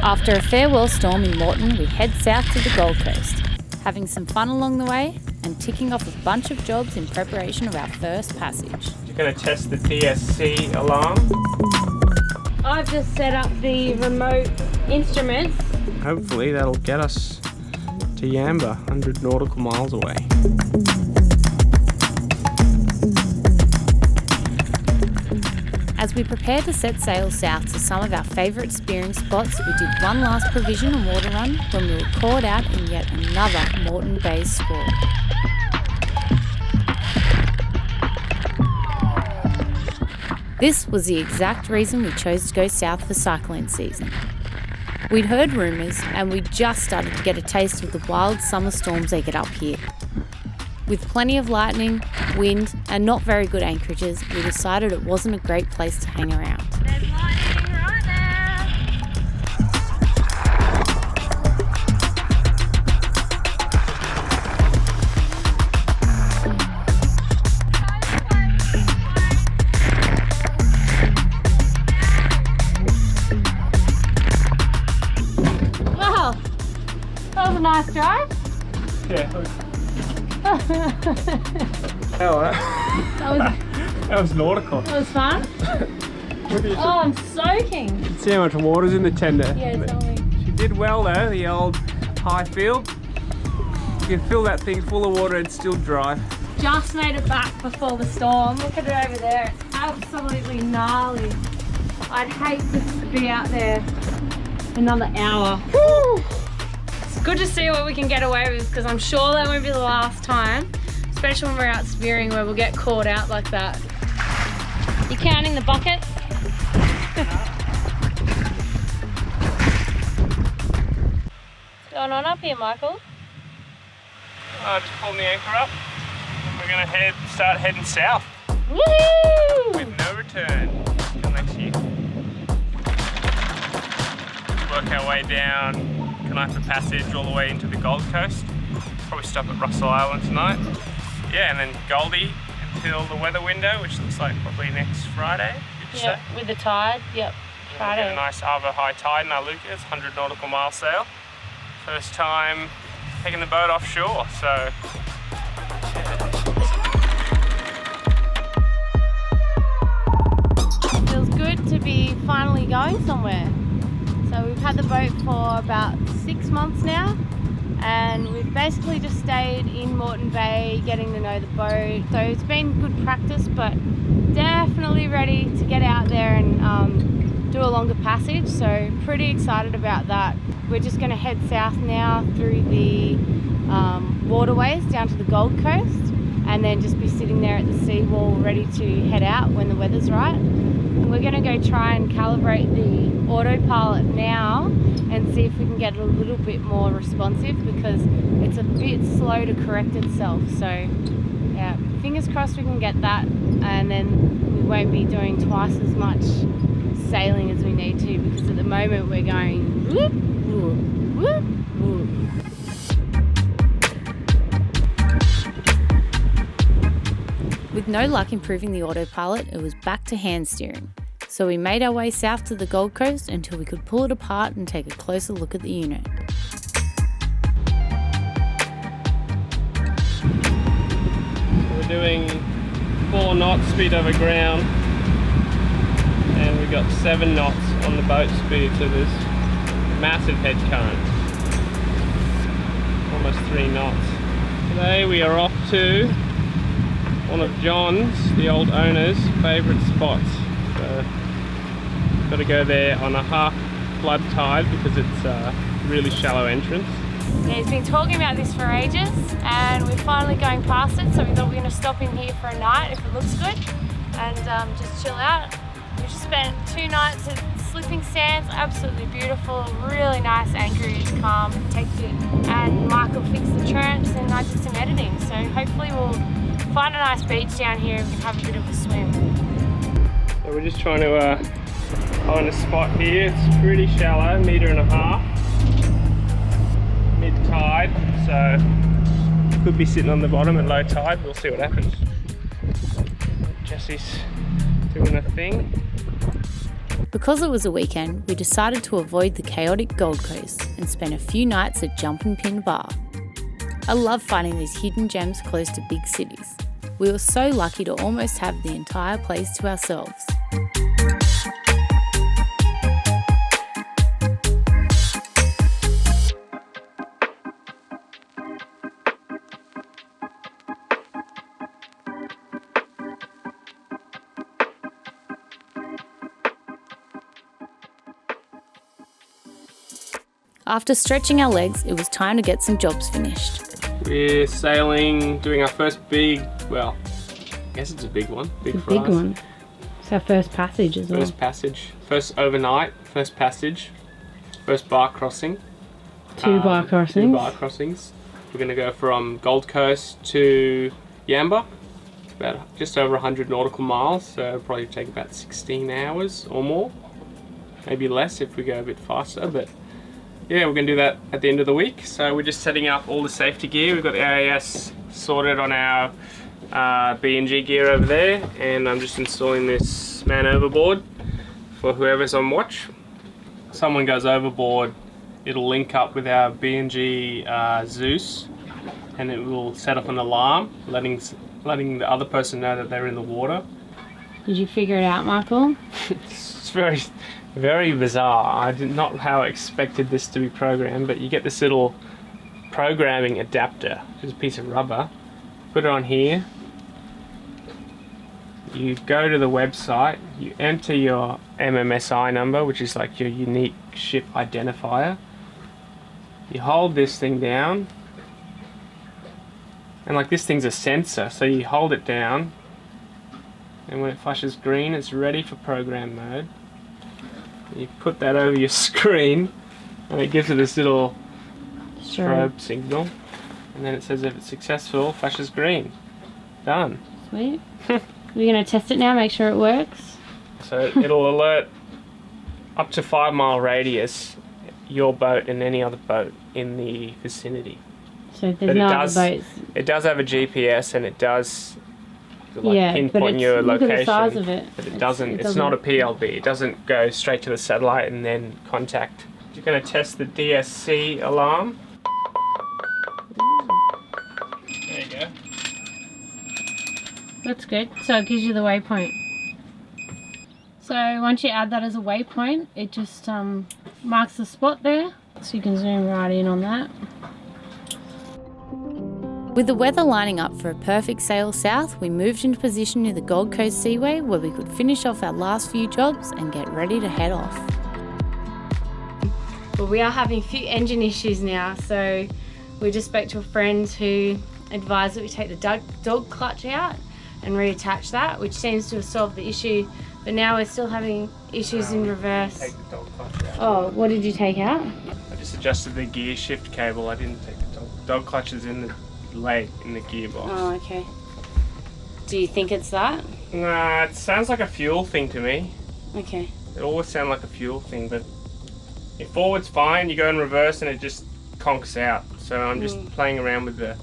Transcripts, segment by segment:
After a farewell storm in Moreton, we head south to the Gold Coast, having some fun along the way and ticking off a bunch of jobs in preparation of our first passage. You're going to test the DSC alarm. I've just set up the remote instruments. Hopefully that'll get us to Yamba, 100 nautical miles away. As we prepare to set sail south to some of our favourite spearing spots, we did one last provision and water run when we were caught out in yet another Moreton Bay squall. This was the exact reason we chose to go south for cyclone season. We'd heard rumours and we'd just started to get a taste of the wild summer storms they get up here. With plenty of lightning, wind and not very good anchorages, we decided it wasn't a great place to hang around. There's lightning right now. Wow, that was a nice drive. Yeah. That was nautical. That was fun. Oh, I'm soaking. See how much water's in the tender? Yeah, tell me. She did well though, the old high field. You can fill that thing full of water and still dry. Just made it back before the storm. Look at it over there. It's absolutely gnarly. I'd hate to be out there another hour. Woo! It's good to see what we can get away with because I'm sure that won't be the last time, especially when we're out spearing where we'll get caught out like that. You counting the buckets? What's going on up here, Michael? Just pulling the anchor up and we're going to start heading south. Woohoo! With no return until next year. Work our way down Canopic Passage all the way into the Gold Coast. Probably stop at Russell Island tonight. Yeah, and then Goldie until the weather window, which looks like probably next Friday. Yep, with the tide. Yep, Friday. We'll get a nice Ava high tide in our Lucas, 100 nautical mile sail. First time taking the boat offshore, so Feels good to be finally going somewhere. So we've had the boat for about 6 months now, and we've basically just stayed in Moreton Bay getting to know the boat. So it's been good practice, but definitely ready to get out there and do a longer passage. So pretty excited about that. We're just going to head south now through the waterways down to the Gold Coast, and then just be sitting there at the seawall ready to head out when the weather's right. We're going to go try and calibrate the Autopilot now and see if we can get it a little bit more responsive because it's a bit slow to correct itself. So yeah, fingers crossed we can get that, and then we won't be doing twice as much sailing as we need to, because at the moment we're going whoop, whoop, whoop, whoop. With no luck improving the autopilot, it was back to hand steering. So we made our way south to the Gold Coast until we could pull it apart and take a closer look at the unit. we're doing 4 knots speed over ground, and we've got 7 knots on the boat speed, so there's massive head current, almost 3 knots. Today we are off to one of John's, the old owner's, favourite spots. So got to go there on a half flood tide because it's a really shallow entrance. Yeah, he's been talking about this for ages, and we're finally going past it, so we thought we were going to stop in here for a night if it looks good and just chill out. We just spent 2 nights at Slipping Sands, absolutely beautiful, really nice anchorage, calm, protected, and Michael fixed the tramps and I did some editing, so hopefully we'll find a nice beach down here and we can have a bit of a swim. So we're just trying to find a spot here. It's pretty shallow, 1.5 meters, mid-tide, so could be sitting on the bottom at low tide. We'll see what happens. Jesse's doing a thing. Because it was a weekend, we decided to avoid the chaotic Gold Coast and spent a few nights at Jumpin' Pin Bar. I love finding these hidden gems close to big cities. We were so lucky to almost have the entire place to ourselves. After stretching our legs, it was time to get some jobs finished. We're sailing, doing our first big, well, I guess it's a big one. Big for us. Big one. It's our first passage as well. First passage, first overnight, first passage, first bar crossing. Two bar crossings. 2 bar crossings. We're going to go from Gold Coast to Yamba. It's about just over 100 nautical miles, so it'll probably take about 16 hours or more. Maybe less if we go a bit faster, but yeah, we're going to do that at the end of the week. So we're just setting up all the safety gear. We've got the AAS sorted on our B&G gear over there, and I'm just installing this man overboard for whoever's on watch. If someone goes overboard, it'll link up with our B&G Zeus, and it will set up an alarm letting the other person know that they're in the water. Did you figure it out, Michael? It's very bizarre. I did not how I expected this to be programmed, but you get this little programming adapter, which is a piece of rubber. Put it on here. You go to the website, you enter your MMSI number, which is like your unique ship identifier. You hold this thing down, and like this thing's a sensor, so you hold it down, and when it flashes green, it's ready for program mode. You put that over your screen, and it gives it this little strobe signal, and then it says if it's successful, flashes green. Done. Sweet. We're going to test it now, make sure it works. So it'll alert up to 5 mile radius your boat and any other boat in the vicinity. So there's no other boats. It does have a GPS, and it does pinpoint your location. Look at the size of it. But it doesn't. It's not a PLB. It doesn't go straight to the satellite and then contact. You're going to test the DSC alarm. There you go. That's good. So it gives you the waypoint. So once you add that as a waypoint, it just marks the spot there. So you can zoom right in on that. With the weather lining up for a perfect sail south, we moved into position near the Gold Coast Seaway where we could finish off our last few jobs and get ready to head off. Well, we are having a few engine issues now, so we just spoke to a friend who advised that we take the dog clutch out and reattach that, which seems to have solved the issue, but now we're still having issues in reverse. Take the dog clutch out. Oh, what did you take out? I just adjusted the gear shift cable. I didn't take the dog clutch is in the leg in the gearbox. Oh, okay. Do you think it's that? Nah, it sounds like a fuel thing to me. Okay. It always sounds like a fuel thing, but if forward's fine, you go in reverse and it just conks out. So I'm just playing around with the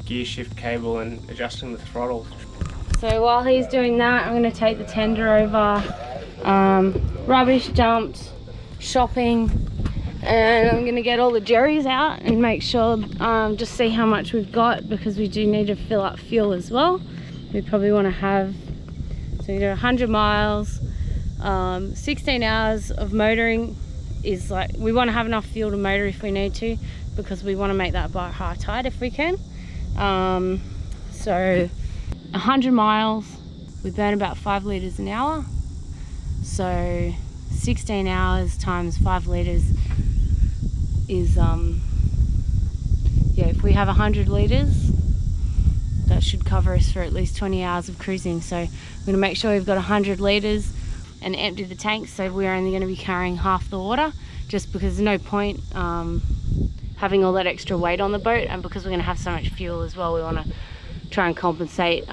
gear shift cable and adjusting the throttle. So while he's doing that, I'm going to take the tender over, rubbish dumped, shopping, and I'm going to get all the jerrys out and make sure, just see how much we've got, because we do need to fill up fuel as well. We probably want to have, so we do 100 miles, 16 hours of motoring is like, we want to have enough fuel to motor if we need to, because we want to make that by high tide if we can. So 100 miles, we burn about 5 litres an hour. So 16 hours times 5 litres is, if we have 100 litres, that should cover us for at least 20 hours of cruising. So we're going to make sure we've got 100 litres and empty the tanks, so we're only going to be carrying half the water, just because there's no point having all that extra weight on the boat, and because we're going to have so much fuel as well, we want to try and compensate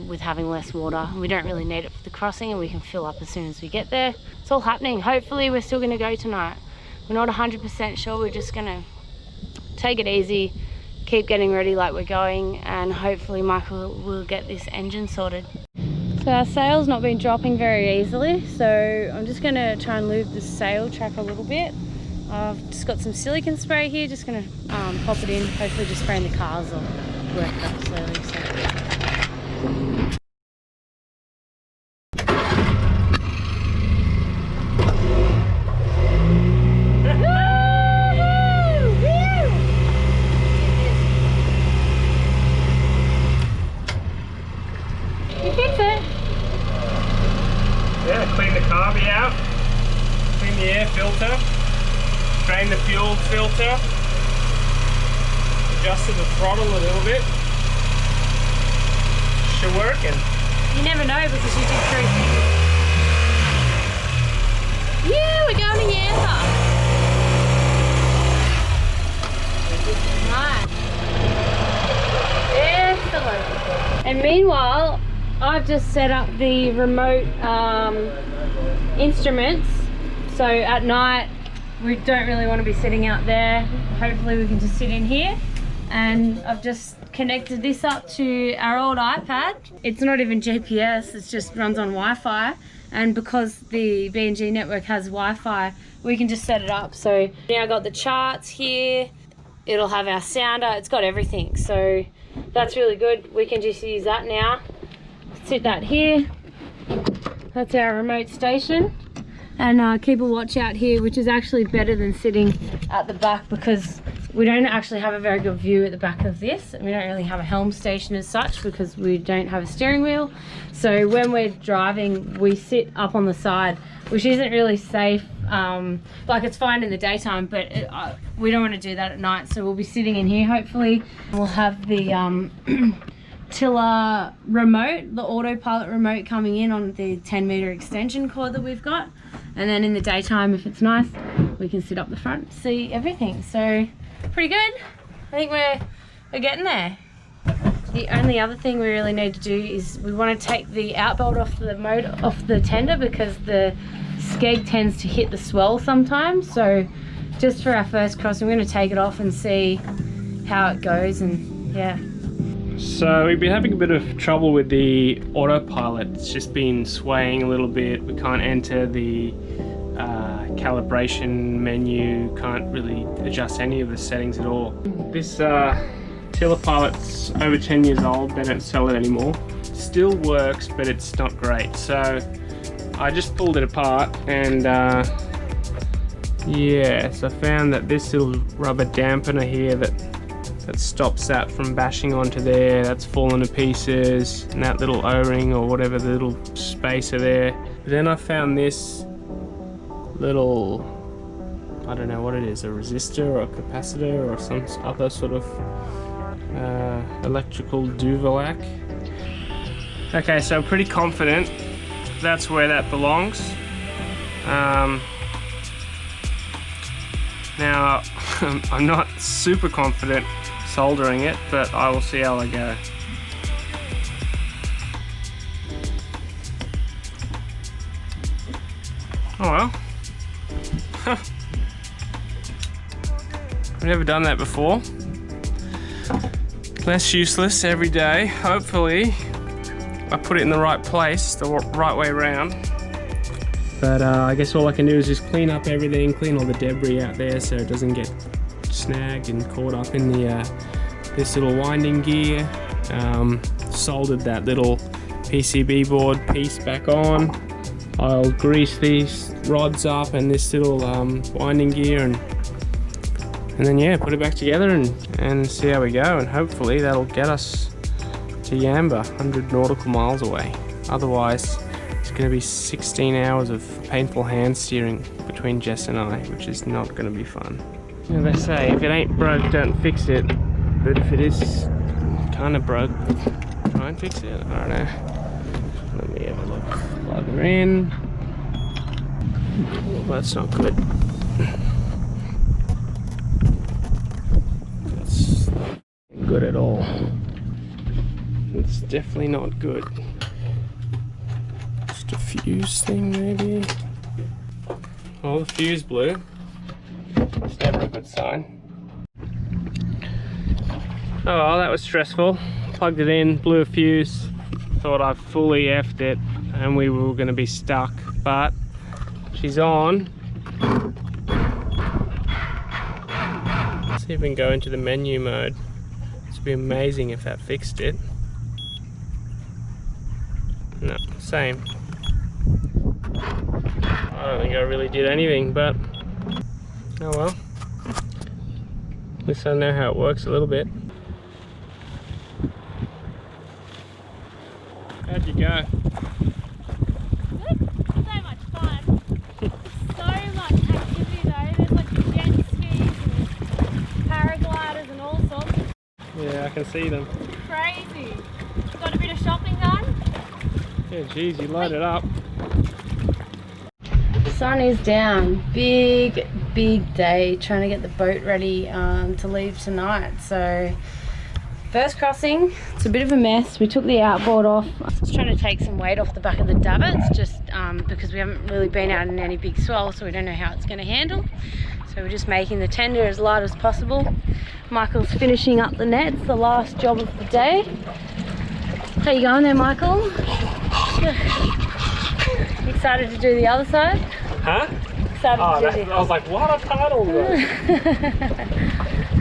with having less water. We don't really need it for the crossing, and we can fill up as soon as we get there. It's all happening. Hopefully we're still going to go tonight. We're not 100% sure. We're just going to take it easy, keep getting ready like we're going, and hopefully Michael will get this engine sorted. So our sail's not been dropping very easily, so I'm just going to try and lube the sail track a little bit. I've just got some silicone spray here, just going to pop it in, hopefully just spraying the cars will work up slowly. So. Yeah, clean the carby out, clean the air filter, drain the fuel filter, adjusted the throttle a little bit. Should working. You never know because you did 3 things. Yeah, we're going to Yamba. Nice. Excellent. And meanwhile, I've just set up the remote instruments, so at night we don't really want to be sitting out there. Hopefully we can just sit in here, and I've just connected this up to our old iPad. It's not even GPS, it just runs on Wi-Fi, and because the B&G network has Wi-Fi, we can just set it up. So now I've got the charts here, it'll have our sounder, it's got everything, so that's really good. We can just use that now. Sit that here, that's our remote station, and keep a watch out here, which is actually better than sitting at the back because we don't actually have a very good view at the back of this. We don't really have a helm station as such because we don't have a steering wheel, so when we're driving we sit up on the side, which isn't really safe. Like, it's fine in the daytime, but we don't want to do that at night, so we'll be sitting in here. Hopefully we'll have the tiller remote, the autopilot remote, coming in on the 10-meter extension cord that we've got, and then in the daytime, if it's nice, we can sit up the front and see everything. So pretty good. I think we're getting there. The only other thing we really need to do is we want to take the outbolt off the tender because the skeg tends to hit the swell sometimes. So just for our first crossing, we're going to take it off and see how it goes, and yeah. So we've been having a bit of trouble with the autopilot. It's just been swaying a little bit. We can't enter the calibration menu, can't really adjust any of the settings at all. This tiller pilot's over 10 years old, they don't sell it anymore. It still works, but it's not great. So I just pulled it apart, and yes, I found that this little rubber dampener here that stops that from bashing onto there, that's fallen to pieces, and that little O-ring or whatever, the little spacer there. Then I found this little, I don't know what it is, a resistor or a capacitor or some other sort of electrical duvalac. Okay, so I'm pretty confident that's where that belongs. Now I'm not super confident soldering it, but I will see how I go. Oh well. I've never done that before. Less useless every day. Hopefully I put it in the right place, the right way around. But I guess all I can do is just clean up everything, clean all the debris out there so it doesn't get snagged and caught up in the this little winding gear. Soldered that little PCB board piece back on. I'll grease these rods up and this little winding gear, and then yeah, put it back together and see how we go, and hopefully that'll get us to Yamba, 100 nautical miles away. Otherwise it's going to be 16 hours of painful hand steering between Jess and I, which is not going to be fun. You know, they say if it ain't broke, don't fix it, but if it is kind of broke, try and fix it. I don't know. Let me have a look. Plug her in. Oh, that's not good. That's not good at all. It's definitely not good. Just a fuse thing, maybe. Oh, the fuse blew. It's never a good sign. Oh well, that was stressful. Plugged it in, blew a fuse. thought I fully effed it and we were going to be stuck, but she's on. Let's see if we can go into the menu mode. This would be amazing if that fixed it. No, same. I don't think I really did anything, but oh well. At least I know how it works a little bit. How'd you go? Good. So much fun. So much activity though. There's like jet skis and paragliders and all sorts. Yeah, I can see them. Crazy. Got a bit of shopping done. Yeah, geez, you load it up. The sun is down. Big day trying to get the boat ready to leave tonight. So first crossing, it's a bit of a mess. We took the outboard off. Just trying to take some weight off the back of the davits, just because we haven't really been out in any big swell, so we don't know how it's going to handle. So we're just making the tender as light as possible. Michael's finishing up the nets, the last job of the day. How you going there, Michael? Excited to do the other side? Huh? Excited to do I was like, what a title though.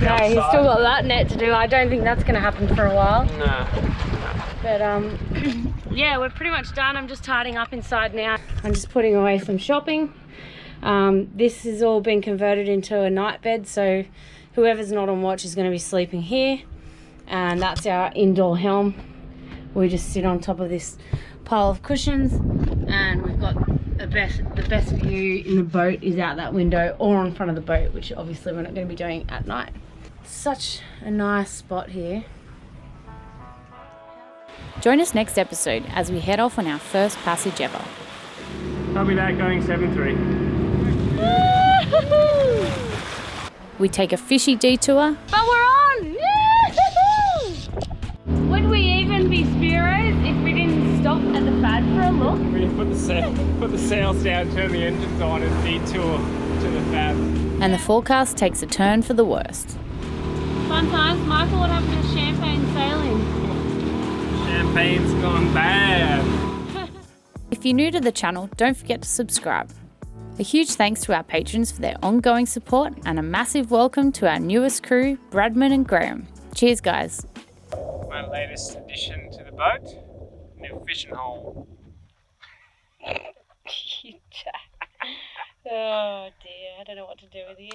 No, he's still got that net to do. I don't think that's going to happen for a while. No. But yeah, we're pretty much done. I'm just tidying up inside now. I'm just putting away some shopping. This has all been converted into a night bed, so whoever's not on watch is going to be sleeping here. And that's our indoor helm. We just sit on top of this pile of cushions, and we've got the best view in the boat is out that window or in front of the boat, which obviously we're not going to be doing at night. Such a nice spot here. Join us next episode as we head off on our first passage ever. Copy that, going 7-3. We take a fishy detour, But we're on! Would we even be Spiros if we didn't stop at the FAD for a look? We put the sails down, turn the engines on and detour to the FAD. and the forecast takes a turn for the worst. Fun times. Michael, what happened to champagne sailing? Champagne's gone bad. If you're new to the channel, don't forget to subscribe. A huge thanks to our patrons for their ongoing support, and a massive welcome to our newest crew, Bradman and Graham. Cheers, guys. My latest addition to the boat, new fishing hole. Oh dear, I don't know what to do with you.